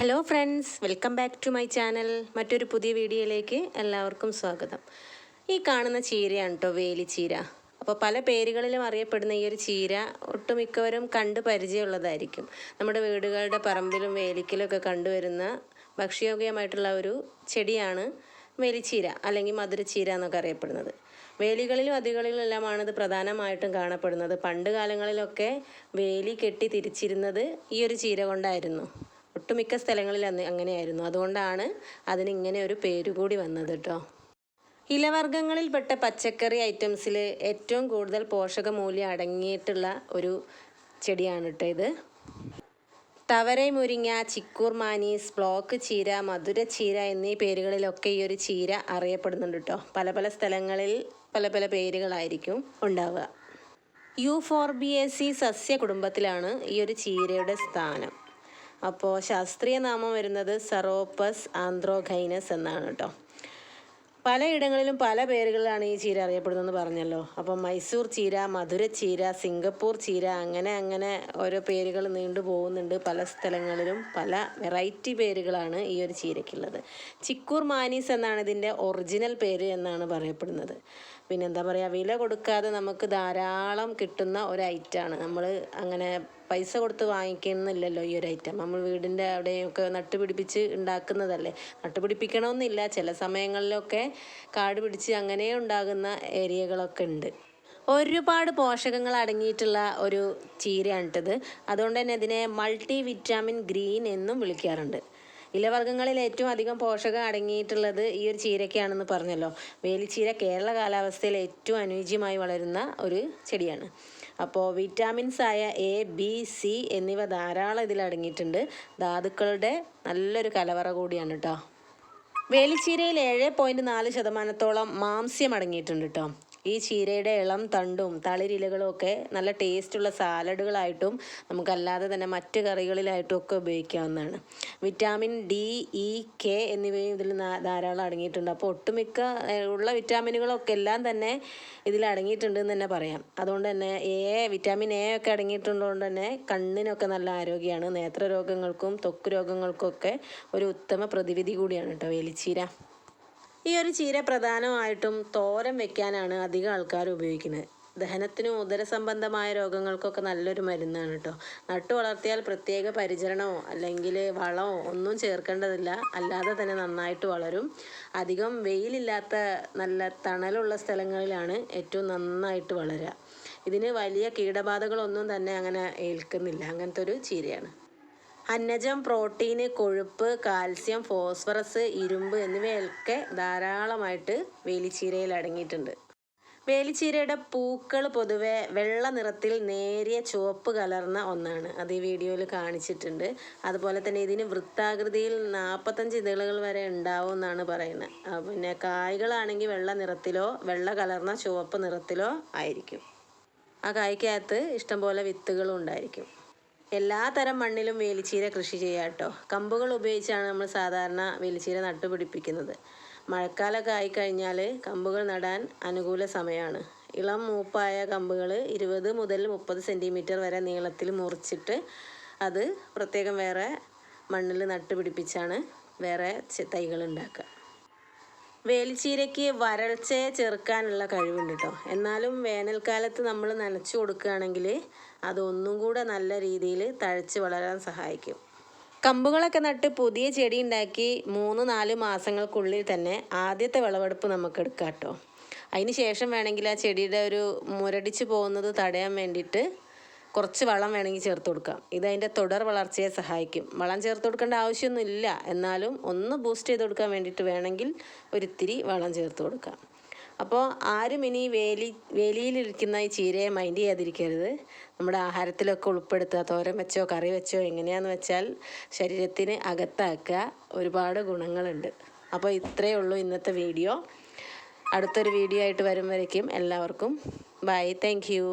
Hello friends, welcome back to my channel. മറ്റൊരു പുതിയ വീഡിയോയിലേക്ക് എല്ലാവർക്കും സ്വാഗതം. ഈ കാണുന്ന ചീരയാണ് കേട്ടോ വേലിച്ചീര. അപ്പോൾ പല പേരുകളിലും അറിയപ്പെടുന്ന ഈ ഒരു ചീര ഒട്ടുമിക്കവരും കണ്ട് പരിചയമുള്ളതായിരിക്കും. നമ്മുടെ വീടുകളുടെ പറമ്പിലും വേലിക്കലൊക്കെ കണ്ടുവരുന്ന ഭക്ഷ്യയോഗ്യമായിട്ടുള്ള ഒരു ചെടിയാണ് വേലിച്ചീര അല്ലെങ്കിൽ മധുരച്ചീര എന്നൊക്കെ അറിയപ്പെടുന്നത്. വേലികളിലും അതികളിലുമെല്ലാമാണ് ഇത് പ്രധാനമായിട്ടും കാണപ്പെടുന്നത്. പണ്ട് കാലങ്ങളിലൊക്കെ വേലി കെട്ടി തിരിച്ചിരുന്നത് ഈ ഒരു ചീര കൊണ്ടായിരുന്നു. ഒട്ടുമിക്ക സ്ഥലങ്ങളിൽ അങ്ങനെയായിരുന്നു. അതുകൊണ്ടാണ് അതിനിങ്ങനെ ഒരു പേരുകൂടി വന്നത് കേട്ടോ. ഇലവർഗ്ഗങ്ങളിൽപ്പെട്ട പച്ചക്കറി ഐറ്റംസിൽ ഏറ്റവും കൂടുതൽ പോഷകമൂല്യം അടങ്ങിയിട്ടുള്ള ഒരു ചെടിയാണ് കേട്ടോ ഇത്. തവരൈ മുരിങ്ങ, ചിക്കൂർ മാനീസ്, ബ്ലോക്ക് ചീര, മധുരച്ചീര എന്നീ പേരുകളിലൊക്കെ ഈ ഒരു ചീര അറിയപ്പെടുന്നുണ്ട് കേട്ടോ. പല പല സ്ഥലങ്ങളിൽ പല പല പേരുകളായിരിക്കും ഉണ്ടാവുക. യൂഫോർബിയേസി സസ്യ കുടുംബത്തിലാണ് ഈ ഒരു ചീരയുടെ സ്ഥാനം. അപ്പോൾ ശാസ്ത്രീയ നാമം വരുന്നത് സെറോപ്പസ് ആന്ത്രോഗൈനസ് എന്നാണ് കേട്ടോ. പലയിടങ്ങളിലും പല പേരുകളിലാണ് ഈ ചീര അറിയപ്പെടുന്നതെന്ന് പറഞ്ഞല്ലോ. അപ്പോൾ മൈസൂർ ചീര, മധുരച്ചീര, സിംഗപ്പൂർ ചീര, അങ്ങനെ ഓരോ പേരുകൾ നീണ്ടു പോകുന്നുണ്ട്. പല സ്ഥലങ്ങളിലും പല വെറൈറ്റി പേരുകളാണ് ഈ ഒരു ചീരയ്ക്കുള്ളത്. ചിക്കൂർ മാനീസ് എന്നാണ് ഇതിൻ്റെ ഒറിജിനൽ പേര് എന്നാണ് പറയപ്പെടുന്നത്. പിന്നെ എന്താ പറയുക, വില കൊടുക്കാതെ നമുക്ക് ധാരാളം കിട്ടുന്ന ഒരു ഐറ്റമാണ്. നമ്മൾ അങ്ങനെ പൈസ കൊടുത്ത് വാങ്ങിക്കുന്നില്ലല്ലോ ഈ ഒരു ഐറ്റം. നമ്മൾ വീടിൻ്റെ അവിടെയൊക്കെ നട്ടുപിടിപ്പിച്ച് ഉണ്ടാക്കുന്നതല്ലേ. നട്ടുപിടിപ്പിക്കണമെന്നില്ല, ചില സമയങ്ങളിലൊക്കെ കാട് പിടിച്ച് അങ്ങനെ ഉണ്ടാകുന്ന ഏരിയകളൊക്കെ ഉണ്ട്. ഒരുപാട് പോഷകങ്ങൾ അടങ്ങിയിട്ടുള്ള ഒരു ചീരയാണിട്ടത്. അതുകൊണ്ട് തന്നെ ഇതിനെ മൾട്ടി വിറ്റാമിൻ ഗ്രീൻ എന്നും വിളിക്കാറുണ്ട്. ഇലവർഗ്ഗങ്ങളിൽ ഏറ്റവും അധികം പോഷകം അടങ്ങിയിട്ടുള്ളത് ഈ ഒരു ചീരയ്ക്കാണെന്ന് പറഞ്ഞല്ലോ. വേലിച്ചീര കേരള കാലാവസ്ഥയിൽ ഏറ്റവും അനുയോജ്യമായി വളരുന്ന ഒരു ചെടിയാണ്. അപ്പോൾ വിറ്റാമിൻസായ എ, ബി, സി എന്നിവ ധാരാളം ഇതിൽ അടങ്ങിയിട്ടുണ്ട്. ധാതുക്കളുടെ നല്ലൊരു കലവറ കൂടിയാണ് കേട്ടോ. വേലിച്ചീരയിൽ 7.4% മാംസ്യം അടങ്ങിയിട്ടുണ്ട് കേട്ടോ. ഈ ചീരയുടെ ഇളം തണ്ടും തളിരിലകളും ഒക്കെ നല്ല ടേസ്റ്റുള്ള സാലഡുകളായിട്ടും നമുക്കല്ലാതെ തന്നെ മറ്റ് കറികളിലായിട്ടും ഒക്കെ ഉപയോഗിക്കാവുന്നതാണ്. വിറ്റാമിൻ ഡി, ഇ, കെ എന്നിവയും ഇതിൽ ധാരാളം അടങ്ങിയിട്ടുണ്ട്. അപ്പോൾ ഒട്ടുമിക്ക ഉള്ള വിറ്റാമിനുകളൊക്കെ എല്ലാം തന്നെ ഇതിൽ അടങ്ങിയിട്ടുണ്ട് എന്ന് തന്നെ പറയാം. അതുകൊണ്ട് തന്നെ വിറ്റാമിൻ എ ഒക്കെ അടങ്ങിയിട്ടുള്ളതുകൊണ്ട് തന്നെ കണ്ണിനൊക്കെ നല്ല ആരോഗ്യമാണ്. നേത്രരോഗങ്ങൾക്കും ത്വക്ക് രോഗങ്ങൾക്കൊക്കെ ഒരു ഉത്തമ പ്രതിവിധി കൂടിയാണ് കേട്ടോ വേലിച്ചീര. ഈ ഒരു ചീര പ്രധാനമായിട്ടും തോരൻ വെക്കാനാണ് അധികം ആൾക്കാർ ഉപയോഗിക്കുന്നത്. ദഹനത്തിനും ഉദരസംബന്ധമായ രോഗങ്ങൾക്കൊക്കെ നല്ലൊരു മരുന്നാണ് കേട്ടോ. നട്ടു വളർത്തിയാൽ പ്രത്യേക പരിചരണമോ അല്ലെങ്കിൽ വളമോ ഒന്നും ചേർക്കേണ്ടതില്ല, അല്ലാതെ തന്നെ നന്നായിട്ട് വളരും. അധികം വെയിലില്ലാത്ത നല്ല തണലുള്ള സ്ഥലങ്ങളിലാണ് ഏറ്റവും നന്നായിട്ട് വളരുക. ഇതിന് വലിയ കീടബാധകളൊന്നും തന്നെ അങ്ങനെ ഏൽക്കുന്നില്ല. അങ്ങനത്തെ ഒരു ചീരയാണ്. അന്നജം, പ്രോട്ടീന്, കൊഴുപ്പ്, കാൽസ്യം, ഫോസ്ഫറസ്, ഇരുമ്പ് എന്നിവയൊക്കെ ധാരാളമായിട്ട് വേലിച്ചീരയിൽ അടങ്ങിയിട്ടുണ്ട്. വേലിച്ചീരയുടെ പൂക്കൾ പൊതുവെ വെള്ള നിറത്തിൽ നേരിയ ചുവപ്പ് കലർന്ന ഒന്നാണ്. അത് ഈ വീഡിയോയിൽ കാണിച്ചിട്ടുണ്ട്. അതുപോലെ തന്നെ ഇതിന് വൃത്താകൃതിയിൽ 45 ഇതളുകൾ വരെ ഉണ്ടാവും എന്നാണ് പറയുന്നത്. പിന്നെ കായ്കളാണെങ്കിൽ വെള്ള നിറത്തിലോ വെള്ള കലർന്ന ചുവപ്പ് നിറത്തിലോ ആയിരിക്കും. ആ കായ്ക്കകത്ത് ഇഷ്ടംപോലെ വിത്തുകളും ഉണ്ടായിരിക്കും. എല്ലാ തരം മണ്ണിലും വേലിച്ചീര കൃഷി ചെയ്യാം കേട്ടോ. കമ്പുകൾ ഉപയോഗിച്ചാണ് നമ്മൾ സാധാരണ വേലിച്ചീര നട്ടുപിടിപ്പിക്കുന്നത്. മഴക്കാലമൊക്കെ ആയിക്കഴിഞ്ഞാൽ കമ്പുകൾ നടാൻ അനുകൂല സമയമാണ്. ഇളം മൂപ്പായ കമ്പുകൾ 20 മുതൽ 30 സെൻറ്റിമീറ്റർ വരെ നീളത്തിൽ മുറിച്ചിട്ട് അത് പ്രത്യേകം വേറെ മണ്ണിൽ നട്ടുപിടിപ്പിച്ചാണ് വേറെ തൈകൾ ഉണ്ടാക്കുക. വേലിച്ചീരയ്ക്ക് വരൾച്ചയെ ചെറുക്കാനുള്ള കഴിവുണ്ട് കേട്ടോ. എന്നാലും വേനൽക്കാലത്ത് നമ്മൾ നനച്ചു കൊടുക്കുകയാണെങ്കിൽ അതൊന്നും കൂടെ നല്ല രീതിയിൽ തഴച്ച് വളരാൻ സഹായിക്കും. കമ്പുകളൊക്കെ നട്ട് പുതിയ ചെടി ഉണ്ടാക്കി 3-4 മാസങ്ങൾക്കുള്ളിൽ തന്നെ ആദ്യത്തെ വിളവെടുപ്പ് നമുക്ക് എടുക്കാം കേട്ടോ. അതിന് ശേഷം വേണമെങ്കിൽ ആ ചെടിയുടെ ഒരു മുരടിച്ച് പോകുന്നത് തടയാൻ വേണ്ടിയിട്ട് കുറച്ച് വളം വേണമെങ്കിൽ ചേർത്ത് കൊടുക്കാം. ഇതതിൻ്റെ തുടർ വളർച്ചയെ സഹായിക്കും. വളം ചേർത്ത് കൊടുക്കേണ്ട ആവശ്യമൊന്നുമില്ല, എന്നാലും ഒന്ന് ബൂസ്റ്റ് ചെയ്ത് കൊടുക്കാൻ വേണ്ടിയിട്ട് വേണമെങ്കിൽ ഒരിത്തിരി വളം ചേർത്ത് കൊടുക്കാം. അപ്പോൾ ആരും ഇനി വേലിയിലിരിക്കുന്ന ഈ ചീരയെ മൈൻഡ് ചെയ്യാതിരിക്കരുത്. നമ്മുടെ ആഹാരത്തിലൊക്കെ ഉൾപ്പെടുത്തുക. തോരൻ വെച്ചോ കറി വെച്ചോ എങ്ങനെയാണെന്ന് വെച്ചാൽ ശരീരത്തിന് അകത്താക്കുക. ഒരുപാട് ഗുണങ്ങളുണ്ട്. അപ്പോൾ ഇത്രയേ ഉള്ളൂ ഇന്നത്തെ വീഡിയോ. അടുത്തൊരു വീഡിയോ ആയിട്ട് വരും വരയ്ക്കും എല്ലാവർക്കും ബൈ. Thank you.